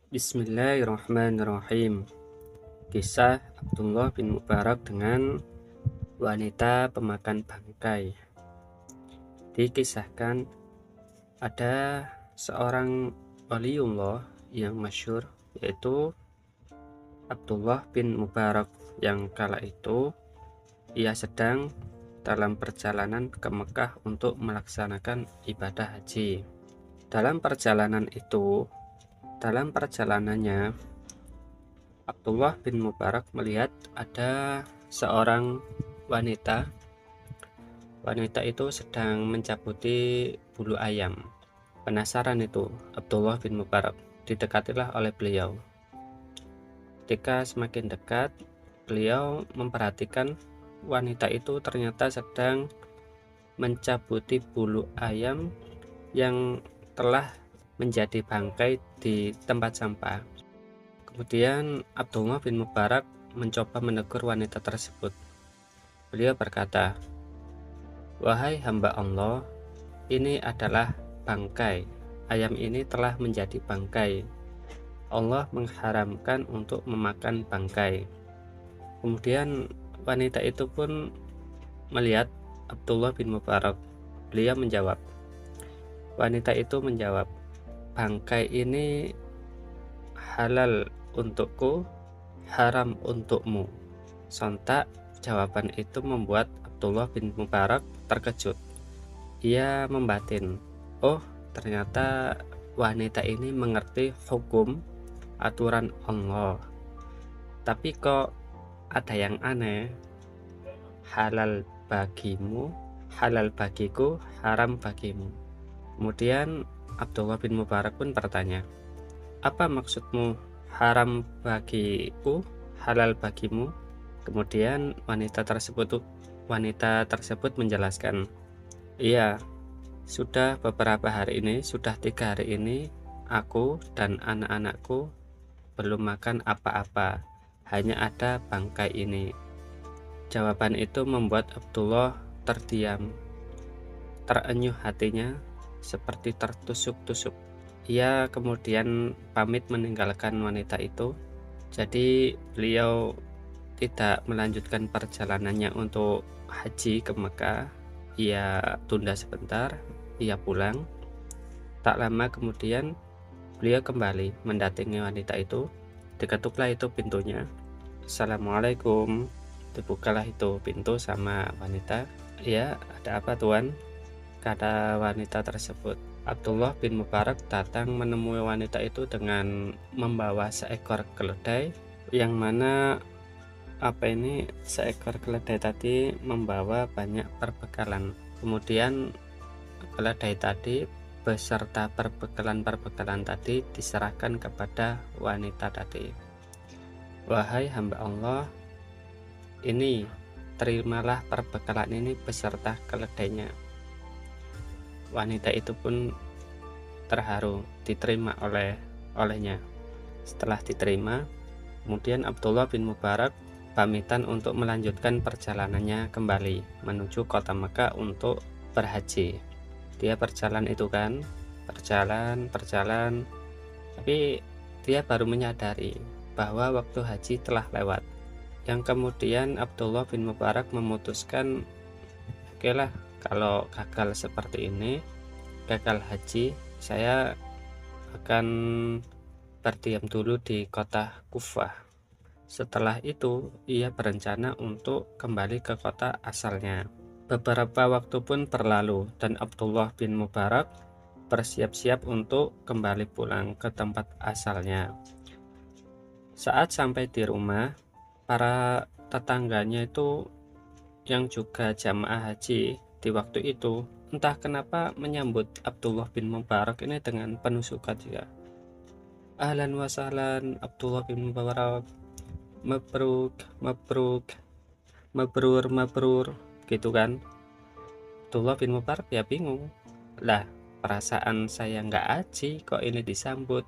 Bismillahirrahmanirrahim. Kisah Abdullah bin Mubarak dengan wanita pemakan bangkai. Dikisahkan ada seorang waliullah yang masyhur, yaitu Abdullah bin Mubarak, yang kala itu ia sedang dalam perjalanan ke Mekah untuk melaksanakan ibadah haji. Dalam perjalanannya Abdullah bin Mubarak melihat ada seorang wanita. Wanita itu sedang mencabuti bulu ayam. Penasaran itu Abdullah bin Mubarak, didekatilah oleh beliau. Ketika semakin dekat, beliau memperhatikan wanita itu ternyata sedang mencabuti bulu ayam yang telah menjadi bangkai di tempat sampah. Kemudian Abdullah bin Mubarak mencoba menegur wanita tersebut. Beliau berkata, "Wahai hamba Allah, ini adalah bangkai. Ayam ini telah menjadi bangkai. Allah mengharamkan untuk memakan bangkai." Kemudian wanita itu pun melihat Abdullah bin Mubarak. Wanita itu menjawab, "Bangkai ini halal untukku, haram untukmu." Sontak jawaban itu membuat Abdullah bin Mubarak terkejut. Ia membatin, oh ternyata wanita ini mengerti hukum aturan Allah. Tapi kok ada yang aneh, halal bagimu, halal bagiku, haram bagimu. Kemudian Abdullah bin Mubarak pun bertanya, "Apa maksudmu haram bagiku, halal bagimu?" Kemudian wanita tersebut menjelaskan, "Iya, sudah 3 hari ini aku dan anak-anakku belum makan apa-apa, hanya ada bangkai ini." Jawaban itu membuat Abdullah terdiam, terenyuh hatinya seperti tertusuk-tusuk. Ia kemudian pamit meninggalkan wanita itu. Jadi beliau tidak melanjutkan perjalanannya untuk haji ke Mekah. Ia tunda sebentar, ia pulang. Tak lama kemudian beliau kembali mendatangi wanita itu. Diketuklah itu pintunya. "Assalamualaikum." Dibukalah itu pintu sama wanita. "Ya, ada apa tuan?" kata wanita tersebut. Abdullah bin Mubarak datang menemui wanita itu dengan membawa seekor keledai, yang mana seekor keledai tadi membawa banyak perbekalan. Kemudian keledai tadi beserta perbekalan tadi diserahkan kepada wanita tadi. "Wahai hamba Allah, ini terimalah perbekalan ini beserta keledainya." Wanita itu pun terharu diterima olehnya. Setelah diterima, kemudian Abdullah bin Mubarak pamitan untuk melanjutkan perjalanannya kembali menuju kota Mekah untuk berhaji. Dia berjalan, tapi dia baru menyadari bahwa waktu haji telah lewat. Yang kemudian Abdullah bin Mubarak memutuskan, "Oke lah, kalau gagal seperti ini, gagal haji, saya akan berdiam dulu di kota Kufah." Setelah itu, ia berencana untuk kembali ke kota asalnya. Beberapa waktu pun berlalu dan Abdullah bin Mubarak bersiap-siap untuk kembali pulang ke tempat asalnya. Saat sampai di rumah, para tetangganya itu yang juga jamaah haji di waktu itu, entah kenapa menyambut Abdullah bin Mubarak ini dengan penuh sukacita. "Ahlan wa sahlan Abdullah bin Mubarak, mabruk, mabruk, mabrur, mabrur," gitu kan. Abdullah bin Mubarak ya bingung. Lah, perasaan saya nggak haji kok ini disambut.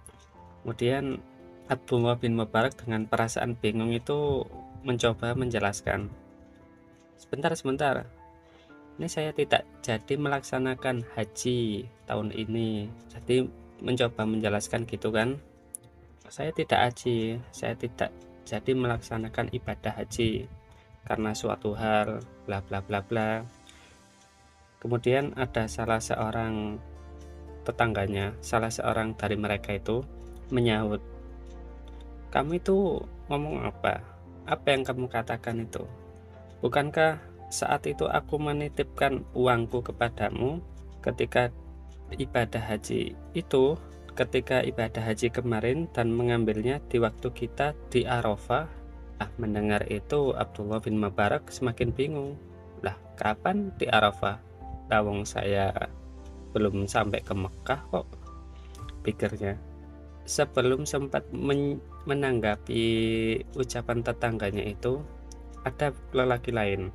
Kemudian Abdullah bin Mubarak dengan perasaan bingung itu mencoba menjelaskan, Sebentar, ini saya tidak jadi melaksanakan haji tahun ini." Jadi mencoba menjelaskan gitu kan. saya tidak haji, saya tidak jadi melaksanakan ibadah haji karena suatu hal bla bla bla bla. Kemudian ada salah seorang tetangganya, salah seorang dari mereka itu menyahut, "Kamu itu ngomong apa? Apa yang kamu katakan itu? Bukankah saat itu aku menitipkan uangku kepadamu ketika ibadah haji itu, ketika ibadah haji kemarin dan mengambilnya di waktu kita di Arafah?" Nah, mendengar itu Abdullah bin Mubarak semakin bingung. Lah, kapan di Arafah? Lawang saya belum sampai ke Mekah kok, pikirnya. Sebelum sempat menanggapi ucapan tetangganya itu, ada lelaki lain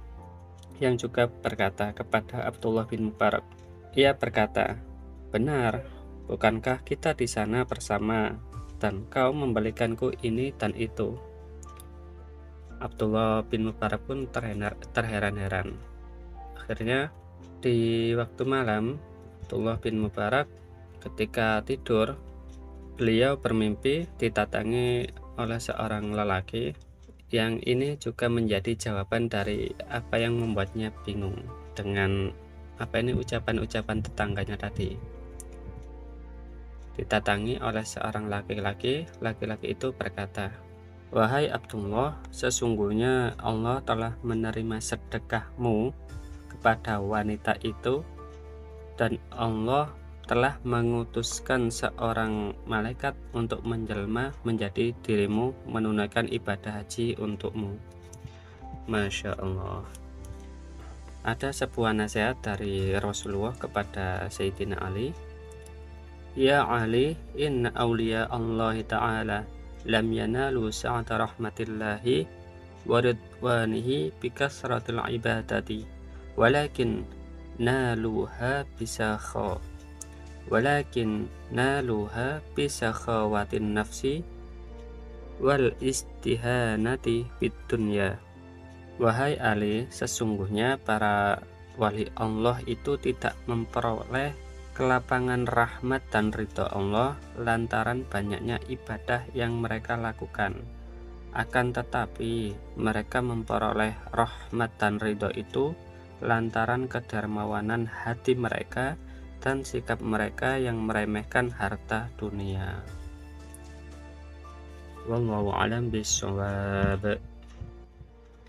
yang juga berkata kepada Abdullah bin Mubarak. Ia berkata, "Benar, bukankah kita di sana bersama dan kau membelikanku ini dan itu?" Abdullah bin Mubarak pun terheran-heran. Akhirnya di waktu malam, Abdullah bin Mubarak ketika tidur, beliau bermimpi ditatangi oleh seorang lelaki yang ini juga menjadi jawaban dari apa yang membuatnya bingung dengan ucapan-ucapan tetangganya tadi. Ditatangi oleh seorang laki-laki itu berkata, "Wahai Abdullah, sesungguhnya Allah telah menerima sedekahmu kepada wanita itu, dan Allah telah mengutuskan seorang malaikat untuk menjelma menjadi dirimu menunaikan ibadah haji untukmu." Masya Allah. Ada sebuah nasihat dari Rasulullah kepada Sayyidina Ali. "Ya Ali, inna awliya Allah ta'ala lam yanalu sa'ata rahmatillahi wa ridwanihi bikasratil ibadati, walakin naluha bisakhawatin nafsi wal istihanati bid dunya." Wahai Ali, sesungguhnya para wali Allah itu tidak memperoleh kelapangan rahmat dan ridho Allah lantaran banyaknya ibadah yang mereka lakukan. Akan tetapi mereka memperoleh rahmat dan ridho itu lantaran kedermawanan hati mereka dan sikap mereka yang meremehkan harta dunia. Wallahu a'lam bishawab.